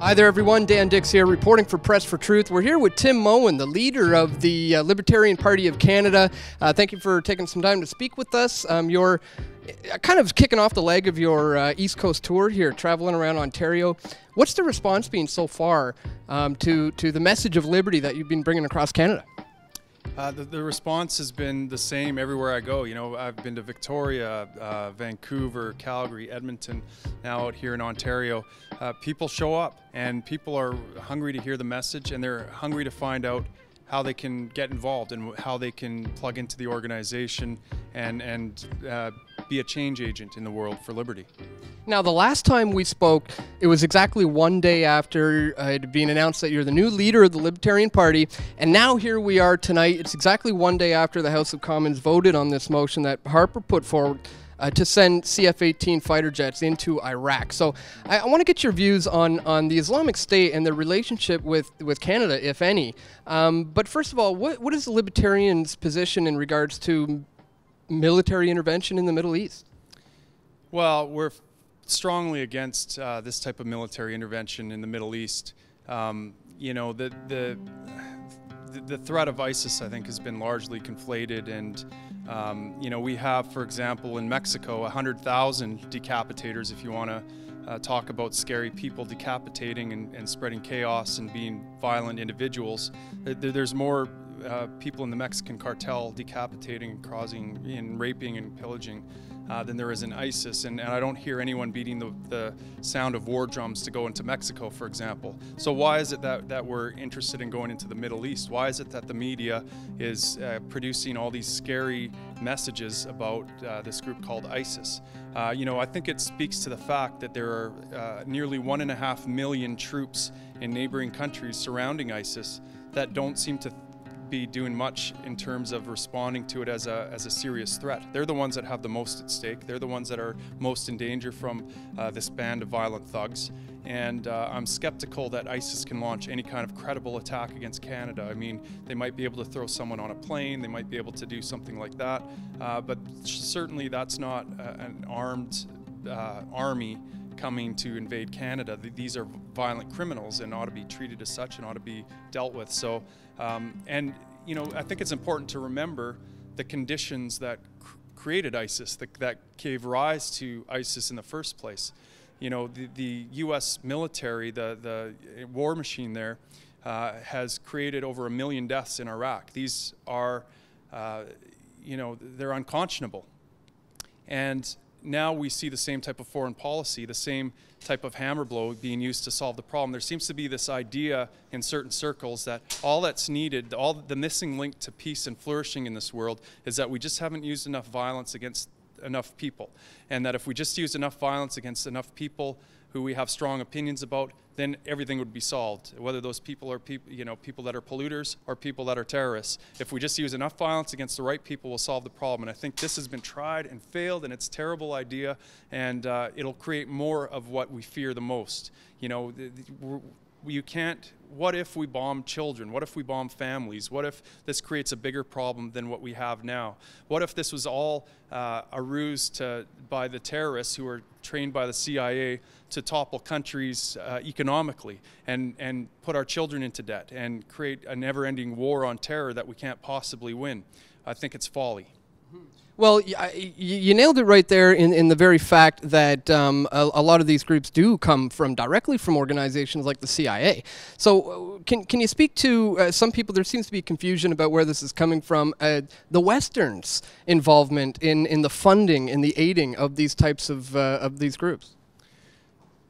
Hi there, everyone. Dan Dix here, reporting for Press for Truth. We're here with Tim Moen, the leader of the Libertarian Party of Canada. Thank you for taking some time to speak with us. You're kind of kicking off the leg of your East Coast tour here, traveling around Ontario. What's the response been so far to the message of liberty that you've been bringing across Canada? The response has been the same everywhere I go. You know, I've been to Victoria, Vancouver, Calgary, Edmonton, now out here in Ontario. People show up and people are hungry to hear the message, and they're hungry to find out how they can get involved and how they can plug into the organization and be a change agent in the world for liberty. Now, the last time we spoke, it was exactly one day after it had been announced that you're the new leader of the Libertarian Party, and now here we are tonight. It's exactly one day after the House of Commons voted on this motion that Harper put forward to send CF-18 fighter jets into Iraq. So I want to get your views on the Islamic State and their relationship with Canada, if any. But first of all, what is the Libertarians' position in regards to military intervention in the Middle East? Well, we're strongly against this type of military intervention in the Middle East. You know, the threat of ISIS, I think, has been largely conflated, and you know, we have, for example, in Mexico, 100,000 decapitators, if you want to talk about scary people decapitating and spreading chaos and being violent individuals. There's more people in the Mexican cartel decapitating and causing and raping and pillaging than there is in ISIS, and I don't hear anyone beating the sound of war drums to go into Mexico, for example. So why is it that we're interested in going into the Middle East? Why is it that the media is producing all these scary messages about this group called ISIS? You know, I think it speaks to the fact that there are nearly 1.5 million troops in neighboring countries surrounding ISIS that don't seem to be doing much in terms of responding to it as a serious threat. They're the ones that have the most at stake. They're the ones that are most in danger from this band of violent thugs. And I'm skeptical that ISIS can launch any kind of credible attack against Canada. I mean, they might be able to throw someone on a plane, they might be able to do something like that, but certainly that's not an armed army coming to invade Canada. These are violent criminals and ought to be treated as such and ought to be dealt with. So, and you know, I think it's important to remember the conditions that created ISIS, that gave rise to ISIS in the first place. You know, the U.S. military, the war machine there, has created over 1 million deaths in Iraq. These are, you know, they're unconscionable. And now we see the same type of foreign policy, the same type of hammer blow being used to solve the problem. There seems to be this idea in certain circles that all that's needed, all the missing link to peace and flourishing in this world is that we just haven't used enough violence against enough people. And that if we just use enough violence against enough people who we have strong opinions about, then everything would be solved. Whether those people are people that are polluters or people that are terrorists. If we just use enough violence against the right people, we'll solve the problem. And I think this has been tried and failed, and it's a terrible idea, and it'll create more of what we fear the most. You know, you can't. What if we bomb children? What if we bomb families? What if this creates a bigger problem than what we have now? What if this was all a ruse by the terrorists who are trained by the CIA to topple countries economically and put our children into debt and create a never-ending war on terror that we can't possibly win? I think it's folly. Well, you nailed it right there in the very fact that a lot of these groups do come directly from organizations like the CIA. So can you speak to some people? There seems to be confusion about where this is coming from. The Western's involvement in the funding and the aiding of these types of these groups.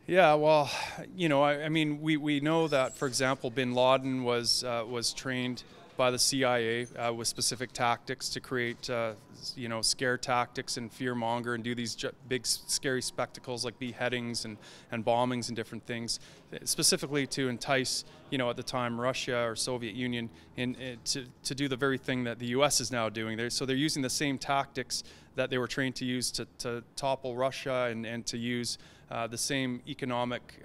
Yeah, well, you know, I mean, we know that, for example, Bin Laden was trained by the CIA with specific tactics to create, you know, scare tactics and fear monger and do these big scary spectacles like beheadings and bombings and different things, specifically to entice, you know, at the time Russia or Soviet Union to do the very thing that the U.S. is now doing. So they're using the same tactics that they were trained to use to topple Russia and to use the same economic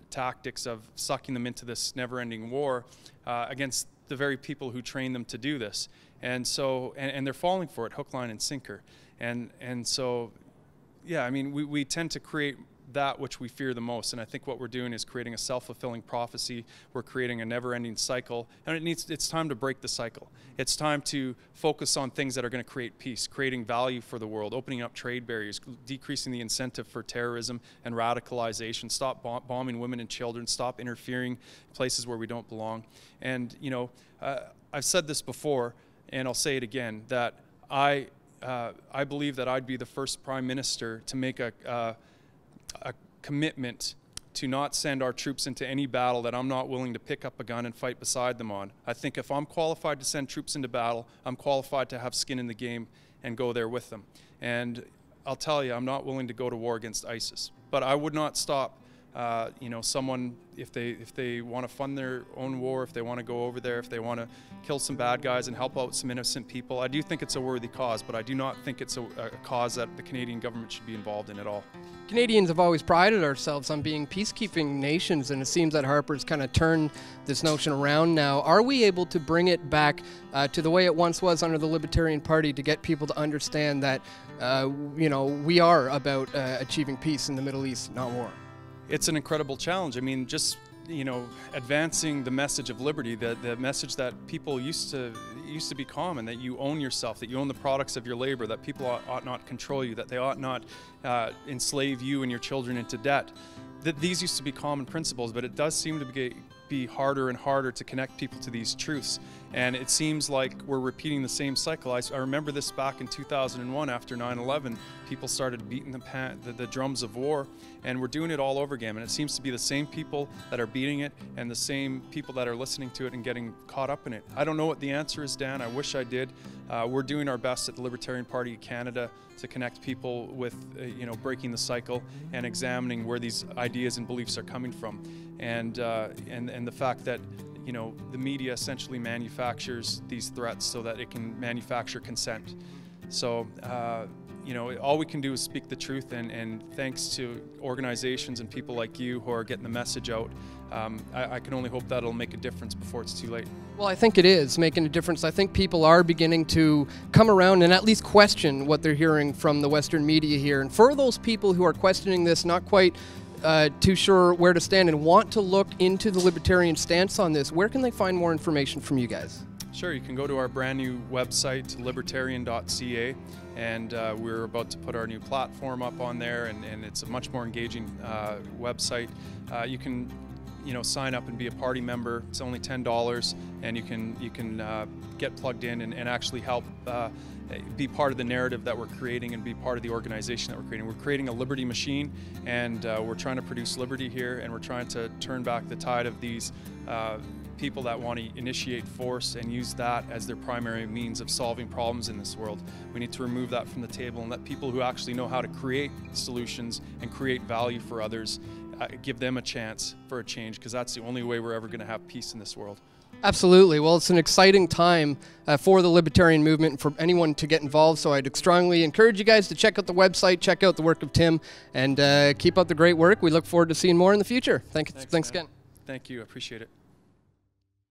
tactics of sucking them into this never-ending war against the very people who train them to do this. And so, and they're falling for it, hook, line, and sinker. And so, yeah, I mean, we tend to create that which we fear the most. And I think what we're doing is creating a self-fulfilling prophecy. We're creating a never-ending cycle, and it's time to break the cycle. It's time to focus on things that are going to create peace, creating value for the world, opening up trade barriers, decreasing the incentive for terrorism and radicalization, stop bombing women and children, stop interfering in places where we don't belong. And you know, I've said this before, and I'll say it again, that I believe that I'd be the first Prime Minister to make a commitment to not send our troops into any battle that I'm not willing to pick up a gun and fight beside them on. I think if I'm qualified to send troops into battle, I'm qualified to have skin in the game and go there with them. And I'll tell you, I'm not willing to go to war against ISIS. But I would not stop you know, someone, if they want to fund their own war, if they want to go over there, if they want to kill some bad guys and help out some innocent people. I do think it's a worthy cause, but I do not think it's a cause that the Canadian government should be involved in at all. Canadians have always prided ourselves on being peacekeeping nations, and it seems that Harper's kind of turned this notion around now. Are we able to bring it back to the way it once was under the Libertarian Party to get people to understand that, you know, we are about achieving peace in the Middle East, not war? It's an incredible challenge. I mean, just, you know, advancing the message of liberty, the message that people used to be common, that you own yourself, that you own the products of your labor, that people ought not control you, that they ought not enslave you and your children into debt. These used to be common principles, but it does seem to be harder and harder to connect people to these truths. And it seems like we're repeating the same cycle. I remember this back in 2001 after 9/11. People started beating the drums of war, and we're doing it all over again. And it seems to be the same people that are beating it and the same people that are listening to it and getting caught up in it. I don't know what the answer is, Dan. I wish I did. We're doing our best at the Libertarian Party of Canada to connect people with, you know, breaking the cycle and examining where these ideas and beliefs are coming from, and the fact that, you know, the media essentially manufactures these threats so that it can manufacture consent. So, you know, all we can do is speak the truth, and thanks to organizations and people like you who are getting the message out, I can only hope that it'll make a difference before it's too late. Well, I think it is making a difference. I think people are beginning to come around and at least question what they're hearing from the Western media here. And for those people who are questioning this, not quite too sure where to stand and want to look into the libertarian stance on this, where can they find more information from you guys? Sure, you can go to our brand new website, libertarian.ca, and we're about to put our new platform up on there, and it's a much more engaging website. You can, you know, sign up and be a party member. It's only $10, and you can get plugged in and actually help be part of the narrative that we're creating and be part of the organization that we're creating. We're creating a liberty machine, and we're trying to produce liberty here, and we're trying to turn back the tide of these people that want to initiate force and use that as their primary means of solving problems in this world. We need to remove that from the table and let people who actually know how to create solutions and create value for others, give them a chance for a change, because that's the only way we're ever going to have peace in this world. Absolutely. Well, it's an exciting time for the libertarian movement and for anyone to get involved, so I'd strongly encourage you guys to check out the website, check out the work of Tim, and keep up the great work. We look forward to seeing more in the future. Thanks again. Thank you. I appreciate it.